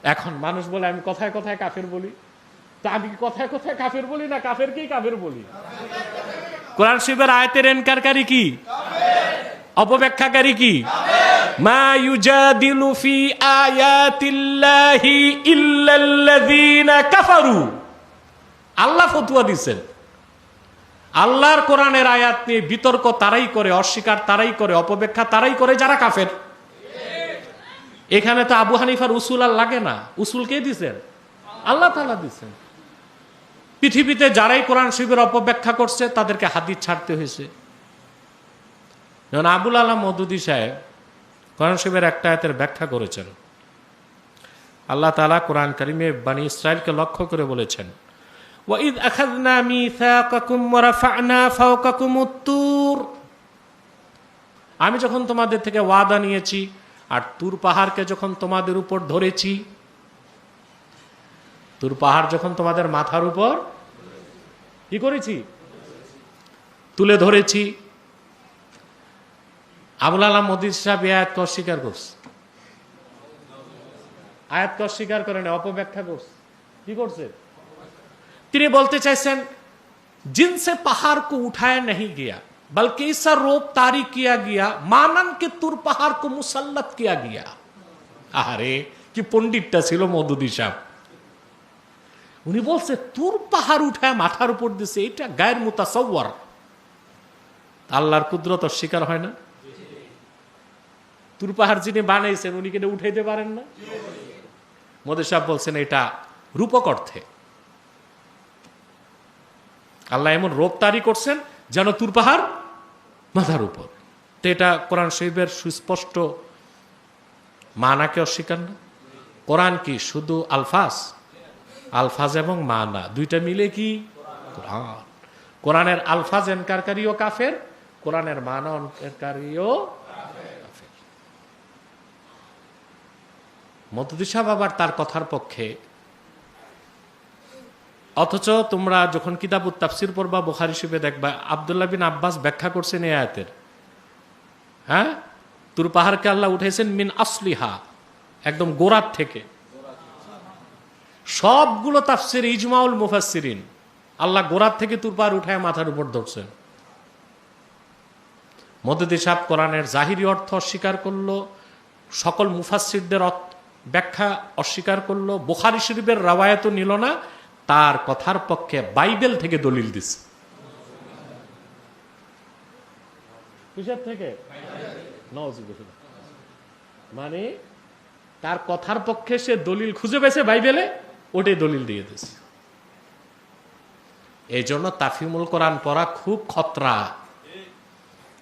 এখন মানুষ বলে আমি কথায় কথায় কাফের বলি, তা আমি কথায় কথায় কাফের বলি না কাফেরকেই কাফের বলি? কোরআন শরীফের আয়াতের এনকারকারী কি? অপব্যাখ্যাকারী কি? মা ইউজাদিলু ফি আয়াতিল্লাহি ইল্লাল্লাযীনা কাফারু। আল্লাহ ফতোয়া দিচ্ছেন, আল্লাহর কোরআনের আয়াত নিয়ে বিতর্ক তারাই করে, অস্বীকার তারাই করে, অপব্যাখ্যা তারাই করে যারা কাফের। এখানে তো আবু হানিফার উসুল আর লাগে না, উসুল কে দিচ্ছেন? আল্লাহ তাআলা দিচ্ছেন। পৃথিবীতে যারাই কোরআন শরীফের অপব্যাখ্যা করছে তাদেরকে হাদিস ছাড়তে হয়েছে। যেমন আবুল আলাম মওদুদী সাহেব কোরআন শরীফের একটা আয়াতের ব্যাখ্যা করেছেন। আল্লাহ তাআলা কোরআন কারিমে বনি ইসরাইলকে লক্ষ্য করে বলেছেন, ওয়াইদ আখাযনা মিসাকাকুম ওয়া রাফা'না ফাওকাকুমুত তুর। আমি যখন তোমাদের থেকে ওয়াদা নিয়েছি আর তুর পাহাড়কে যখন তোমাদের উপর ধরেছি, তুর পাহাড় যখন তোমাদের মাথার উপর কি করেছি? তুলে ধরেছি। আবুল আলাম মওদুদী সাহেব আয়াতকে অস্বীকার করছে, আয়াতকে অস্বীকার করে না, অপব্যাখ্যা করছে। কি করছে? তিনি বলতে চাইছেন जिनसे पहाड़ को उठाया नहीं गया बल्कि ऐसा रोप तारी किया गया मानन के तुर पहाड़ को मुसल्लत किया गया। আরে কি পণ্ডিতটা ছিল মওদুদী সাহেব। উনি বলছে তুর পাহাড় উঠায় মাথার উপর দিছে, এটা গায়ের মুতাসাওয়ার। আল্লাহর কুদরত অস্বীকার হয় না? তুর পাহাড় যিনি বানাইছেন উনি কেন উঠাইতে পারেন না? মওদুদী সাহেব বলছেন এটা রূপক অর্থে। আল্লাহ এমন রূপ তারি করছেন যেন তুর পাহাড় মাথার উপর। তো এটা কোরআন শরীফের সুস্পষ্ট মানাকে অস্বীকার না। কোরআন কি শুধু আলফাজ? আলফাজ এবং মানা দুইটা মিলে কি কোরআন। কোরআনের আলফাজ এনকারকারীও কাফের, কোরআনের মানা এনকারকারীও কাফের। মওদুদী সাহেব আবার তার কথার পক্ষে। অথচ তোমরা যখন কিতাবুত তাফসির পড়বা বুখারী শরীফে দেখবা আব্দুল্লাহ বিন আব্বাস ব্যাখ্যা করছেন এই আয়াতের। হ্যাঁ, তুর পাহাড়কে আল্লাহ উঠেছেন মিন আসলিহা, একদম গোড়ার থেকে। সবগুলো তাফসির ইজমাউল মুফাসসিরিন, আল্লাহ গোড়ার থেকে তুর পাহাড় উঠায় মাথার উপর ধরছেন। মওদুদী সাহেব কোরআনের জাহিরি অর্থ অস্বীকার করলো, সকল মুফাসসিরদের ব্যাখ্যা অস্বীকার করলো, বুখারী শরীফের রাওয়ায়াতও নিল না, তার কথার পক্ষে বাইবেল থেকে দলিল দিচ্ছে। কিসের থেকে? মানে তার কথার পক্ষে সে দলিল খুঁজে পেয়েছে বাইবেলে, ওটাই দলিল দিয়ে দিচ্ছে। এই জন্য তাফহিমুল কোরআন পড়া খুব খতরা,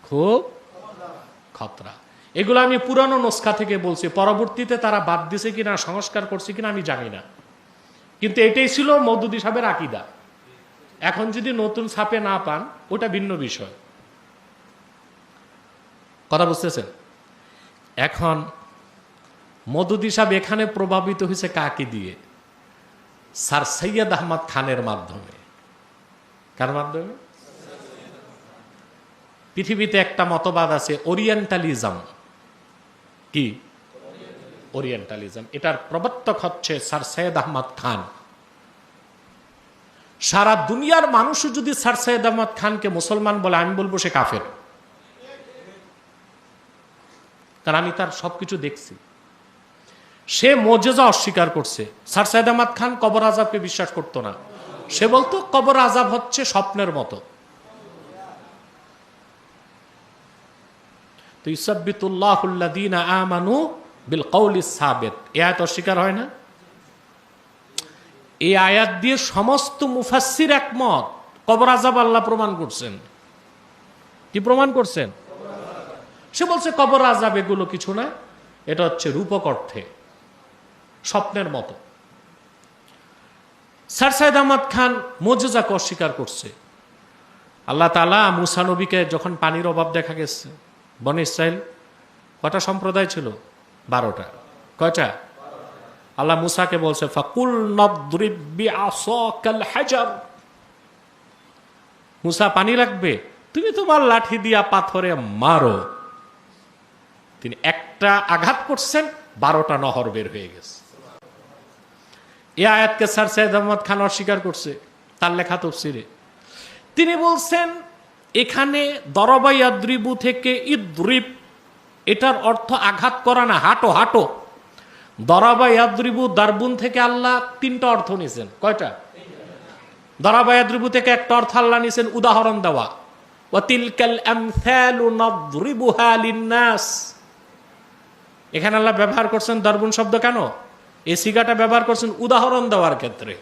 খুব খতরা। এগুলো আমি পুরানো নুসখা থেকে বলছি, পরবর্তীতে তারা বাদ দিছে কিনা সংস্কার করছে কিনা আমি জানি না, কিন্তু এটাই ছিল মওদুদী সাহেবের আকীদা। এখন যদি নতুন ছাপে না পান ওটা ভিন্ন বিষয়। কথা বুঝতেছেন? এখন মওদুদী সাহেব এখানে প্রভাবিত হয়েছে কাকে দিয়ে? স্যার সৈয়দ আহমদ খানের মাধ্যমে। কার মাধ্যমে? পৃথিবীতে একটা মতবাদ আছে ওরিয়েন্টালিজম। কি ওরিয়েন্টালিজম? এটার প্রবর্তক হচ্ছে স্যার সৈয়দ আহমদ খান। সারা দুনিয়ার মানুষ যদি স্যার সৈয়দ আহমদ খানকে মুসলমান বলে, আমি বলবো সে কাফের। কারণ আমি তার সবকিছু দেখছি। সে মুজিজা অস্বীকার করছে। স্যার সৈয়দ আহমদ খান কবর আযাবকে বিশ্বাস করতো না। সে বলতো কবর আযাব হচ্ছে স্বপ্নের মতো। তো ইউসাব্বিতুল্লাহুল্লাযীনা আমানু বিল কওলিস সাবিত, এই আয়াত অস্বীকার হয় না? এই আয়াত দিয়ে সমস্ত মুফাসসির একমত, কবর আযাব আল্লাহ প্রমাণ করছেন। কি প্রমাণ করছেন? সে বলছে কবর আযাব এগুলো কিছু না, এটা হচ্ছে রূপক অর্থে স্বপ্নের মতো। স্যার সৈয়দ আহমদ খান মুজিজাকে অস্বীকার করছে। আল্লাহ তাআলা মুসা নবীকে যখন পানির অভাব দেখা গেছে, বনি ইসরাইল কটা সম্প্রদায় ছিল? 12টা। কয়টা? আল্লাহ মুসাকে বলছে ফাকুল নাদরিব বিআসাকাল হাজার, মুসা পানি লাগবে, তুমি তোমার লাঠি দিয়া পাথরে মারো। তিনি একটা আঘাত করছেন, 12টা নহর বের হয়ে গেছে। এই আয়াতকে স্যার সৈয়দ আহমদ খান অস্বীকার করছে তার লেখা তফসিরে। তিনি বলছেন এখানে দরবা ইয়াদ্রিবু থেকে ইদ্রিব, এটার অর্থ আঘাত করা না, হাঁটো হাঁটো। দরবা ইয়াদ্রিবু দারবুন থেকে আল্লাহ তিনটা অর্থ নিয়েছেন। কয়টা? দরবা ইয়াদ্রিবু থেকে একটা অর্থ আল্লাহ নিয়েছেন উদাহরণ দেওয়া, ওয়া তিলকাল আমসালু নাদরিবুহা লিন্নাস। এখানে আল্লাহ ব্যবহার করছেন দারবুন শব্দ কেন? এই সিগাটা ব্যবহার করছেন উদাহরণ দেওয়ার ক্ষেত্রে।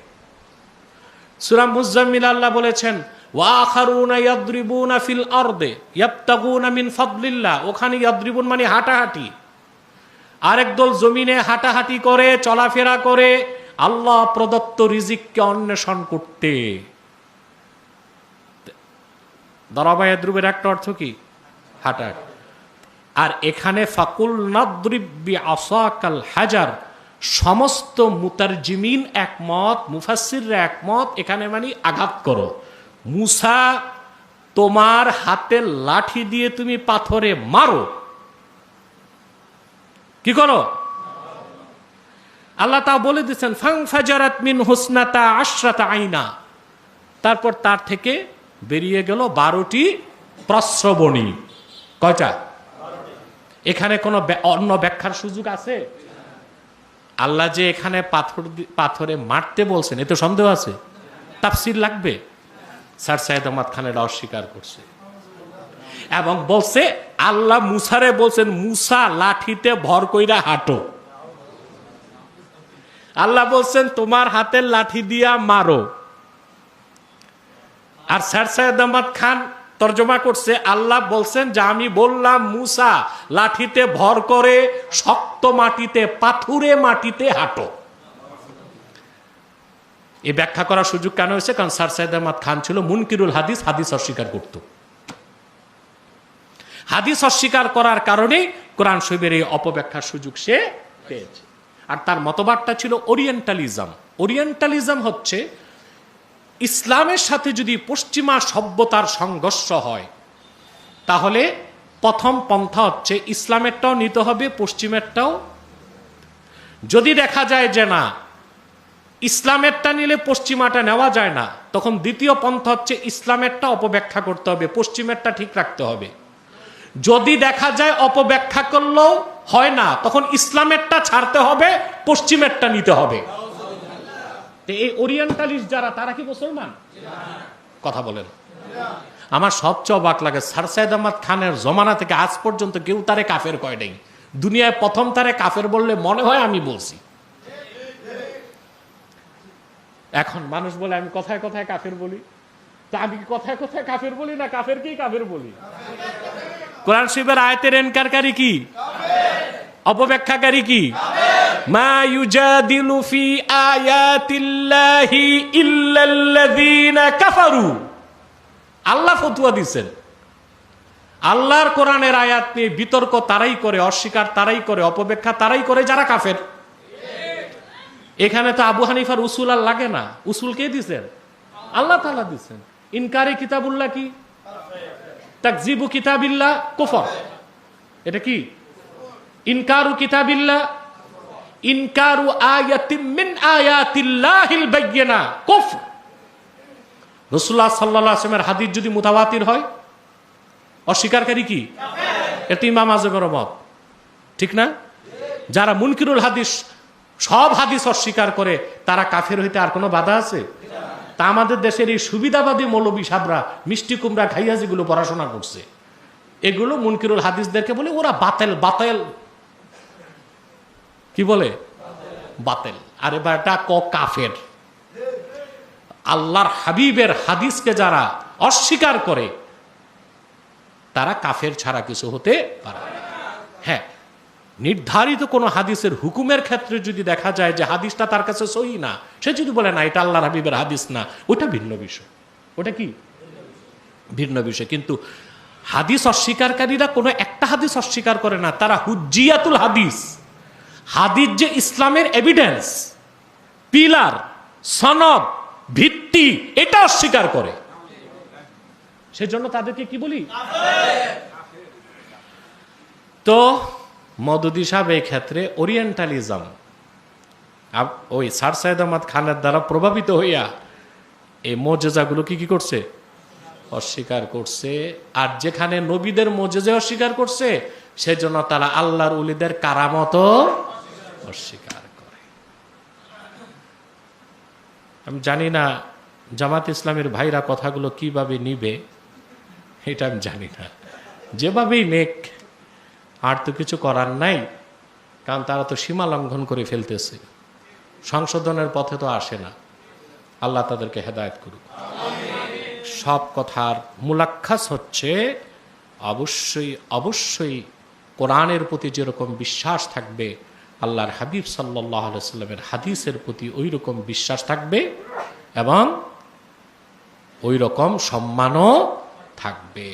সূরা মুজাম্মিল আল্লাহ বলেছেন ওয়া আখারুনা ইয়াদরিবুনা ফিল আরদি ইয়াবতাগুনা মিন ফাদলিল্লাহ, ওখানে ইয়াদরিবুন মানে হাঁটাহাঁটি। আরেক দল জমিনে হাঁটাহাঁটি করে, চলাফেরা করে আল্লাহ প্রদত্ত রিজিককে অন্বেষণ করতে। দরবা ইয়াদরিবের একটা অর্থ কি? হাঁটাহাঁটি। আর এখানে ফাকুল নাদরিব বিআসাকাল হাজার, সমস্ত মুতারজিমিন একমত, মুফাসসিররা একমত, এখানে মানে আঘাত করো। মুসা তোমার হাতে লাঠি দিয়ে তুমি পাথরে মারো। কি করো? আল্লাহ তা বলে দিচ্ছেন ফাংফাজারাত মিন হুসনাতা আশরাতা আইনা, তারপর তার থেকে বেরিয়ে গেল 12টি প্রস্রবণী। কয়টা? এখানে কোনো অন্য ব্যাখ্যার সুযোগ আছে? আল্লাহ যে এখানে পাথরে মারতে বলছেন এতে সন্দেহ আছে? তাফসীর লাগবে? স্যার সৈয়দ আহমদ খান এটা অস্বীকার করছে এবং বলছে আল্লাহ মুসারে বলছেন মুসা লাঠিতে ভর কইরা হাঁটো। আল্লাহ বলছেন তোমার হাতের লাঠি দিয়া মারো। আর স্যার সৈয়দ আহমদ খান তর্জমা করছে আল্লাহ বলছেন যে আমি বললাম মুসা লাঠিতে ভর করে শক্ত মাটিতে, পাথুরে মাটিতে হাঁটো। এই ব্যাখ্যা করার সুযোগ কেন হয়েছে? কারণ স্যার সৈয়দ আহমদ খান ছিল মুনকিরুল হাদিস, হাদিস অস্বীকার করত। হাদিস অস্বীকার করার কারণেই কোরআন শরীফের এই অপব্যাখ্যার সুযোগ সে পেয়েছে। আর তার মতবাদটা ছিল ওরিয়েন্টালিজম। ওরিয়েন্টালিজম হচ্ছে ইসলামের সাথে যদি পশ্চিমা সভ্যতার সংঘর্ষ হয় তাহলে প্রথম পন্থা হচ্ছে ইসলামেরটাও নিতে হবে, পশ্চিমেরটাও। যদি দেখা যায় যে না ইসলামেরটা নিলে পশ্চিমাটা নেওয়া যায় না, তখন দ্বিতীয় পন্থা হচ্ছে ইসলামেরটা অপব্যাখ্যা করতে হবে, পশ্চিমেরটা ঠিক রাখতে হবে। যদি দেখা যায় অপব্যাখ্যা করলেও হয় না, তখন ইসলামেরটা ছাড়তে হবে, পশ্চিমেরটা নিতে হবে। এই ওরিয়েন্টালিস্ট যারা, তারা কি মুসলমান? কথা বলেন। আমার সবচেয়ে অবাক লাগে স্যার সৈয়দ আহমদ খানের জমানা থেকে আজ পর্যন্ত কেউ তারে কাফের কয় নাই। দুনিয়ায় প্রথম তারে কাফের বললে মনে হয় আমি বলছি। এখন মানুষ বলে আমি কথায় কথায় কাফের বলি, তা আমি কথায় কথায় কাফের বলি না কাফেরকেই কাফের বলি? কোরআন শরীফের আয়াতের ইনকারকারী কি? অপব্যাখ্যাকারী কি? মা ইউজাদিলু ফি আয়াতিল্লাহি ইল্লাল্লাযীনা কাফারু। আল্লাহ ফতোয়া দিবেন আল্লাহর কোরআনের আয়াত নিয়ে বিতর্ক তারাই করে, অস্বীকার তারাই করে, অপব্যাখ্যা তারাই করে যারা কাফের। এখানে তো আবু হানিফার উসুল আর লাগে না। উসুল কে দিয়েছেন? আল্লাহ তাআলা দিয়েছেন। ইনকারে কিতাবুল্লাহ কি? তাকযিবু কিতাবিল্লাহ কুফর। এটা কি? ইনকারু কিতাবিল্লাহ, ইনকারু আয়াতিম মিন আয়াতিল্লাহিল বায়্যিনা কুফর। রাসূলুল্লাহ সাল্লাল্লাহু আলাইহি ওয়াসাল্লামের হাদিস যদি মুতাওয়াতির হয়, অস্বীকারকারী কি? এটা ইমাম আযমের মত, ঠিক না? যারা মুনকিরুল হাদিস, সব হাদিস অস্বীকার করে, তারা কাফের হইতে আর কোনো বাধা আছে? তা আমাদের দেশের এই সুবিধাবাদী মৌলবী সাবরা মিষ্টি কুমড়া খাইয়া যেগুলো পড়াশোনা করছে, এগুলো মুনকিরুল হাদিসদেরকে বলে ওরা বাতেল। বাতেল কি বলে? বাতেল। আরে বাটা কাফের। আল্লাহর হাবিবের হাদিসকে যারা অস্বীকার করে তারা কাফের ছাড়া কিছু হতে পারে না। হ্যাঁ, নির্ধারিত কোনো হাদিসের হুকুমের ক্ষেত্রে যদি দেখা যায় যে হাদিসটা তার কাছে সহিহ না, সে যদি বলে না এটা আল্লাহর হাবিবের হাদিস না, ওটা ভিন্ন বিষয়। ওটা কি? ভিন্ন বিষয়। কিন্তু হাদিস অস্বীকারীরা কোনো একটা হাদিস অস্বীকার করে না, তারা হুজ্জিয়াতুল হাদিস, হাদিস যে ইসলামের এভিডেন্স, পিলার, সনদ, ভিত্তি, এটা অস্বীকার করে। সেজন্য তাদেরকে কি বলি? তো মওদুদী সাহেব এই ক্ষেত্রে ওরিয়েন্টালিজম ওই স্যার সাইদ আহমদ খানের দ্বারা প্রভাবিত হইয়া এই মোজেজাগুলো কি করছে? অস্বীকার করছে। আর যেখানে নবীদের মোজেজা অস্বীকার করছে, সেজন্য তারা আল্লাহর ওলিদের কারামত অস্বীকার করে। আমি জানি না জামাত ইসলামের ভাইরা কথাগুলো কিভাবে নিবে, এটা আমি জানি না। যেভাবেই নেক, আর তো কিছু করার নাই, কারণ তারা তো সীমা লঙ্ঘন করে ফেলতেছে, সংশোধনের পথে তো আসে না। আল্লাহ তাদেরকে হেদায়েত করুক। সব কথার মূলাক্ষাস হচ্ছে অবশ্যই অবশ্যই কোরআনের প্রতি যেরকম বিশ্বাস থাকবে, আল্লাহর হাবিব সাল্লাল্লাহু আলাইহি সাল্লামের হাদিসের প্রতি ওই রকম বিশ্বাস থাকবে এবং ওই রকম সম্মানও থাকবে।